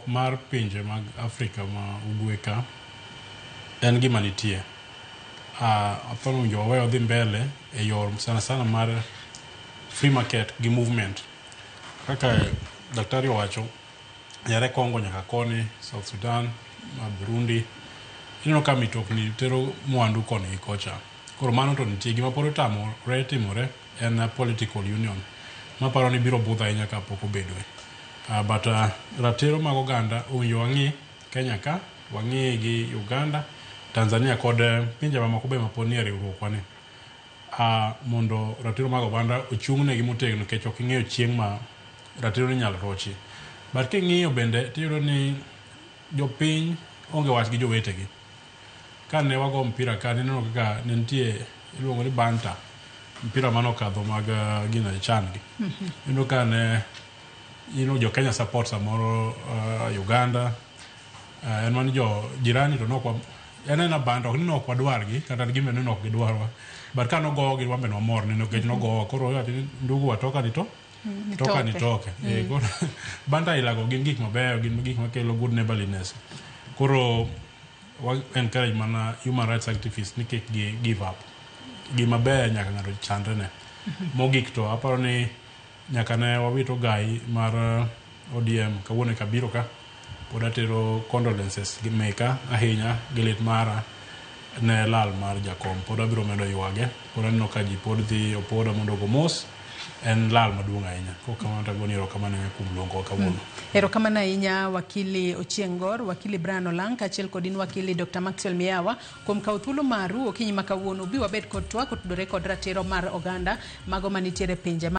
Pogruok mar pinje mag Afrika ma ugwe ka en gima nitie. Aparo jo weyo dhi mbele e yor sana mar free market gi movement. Kaka daktari owacho, yare Kongo nyaka koni, South Sudan, Burundi, ineno ka mitokni tero mwandu koni gi kocha. Koro mano to nitie gima pod timore en political union. Maparo ni biro budho ahinya ka pok obedoe. But ratiro mag oganda owinjo wang'i Kenya ka, wang'i gi Uganda, Tanzania kod pinje mamoko be mapod nie riwruokwa ni. Mondo ratiro mag oganda ochung'ne gi motegno nikech ok ing'eyo chieng' ma ratiro ni nyalo rochi. But king'iyo bende tiyudo ni jopiny onge wach gi jowetegi. Ka ne wago mpira ka nineno kaka ne nitie iluongo ni banta, mpira manokadho mag gina chan gi. Ino ka ne jo Kenya support samoro Uganda, en man jo jirani to nokwa ena banda ok nino kwa dwargi kata gimbe nino ok gidwarwa. But ka nogo gi wambe no mor nino kech nogo koro ati ndugu watoka nito toka nitoke. Koro banda ilago gin gik mabeyo, gin gik makelo good neighborliness. Koro encourage mana human rights activists ni kik give up. Gima beyo nyaka ng'ato chandre ne. Mogik to aparo ni nyaka ne wawito gai mar ODM kawuone kabiro ka pod atero condolences gi meka ahinya gi lit mara ne lal mar jakom. Pod abiro medo ywage, pod aneno ka ji pod dhi opoda mondo go mos. En lal maduong' ahinya. Ko kamano tagoni erokamano kuom luongo kawuono. Erokamano ahinya wakili Ochieng' Gor, wakili Brian Olang, kaachiel kod in wakili Dr. Maxwell Miyawa kuom kawo thuolo maru okinyi ma kawuono. Ubi wabed kod twak otudore kod ratiro mar oganda mago manitiere pinje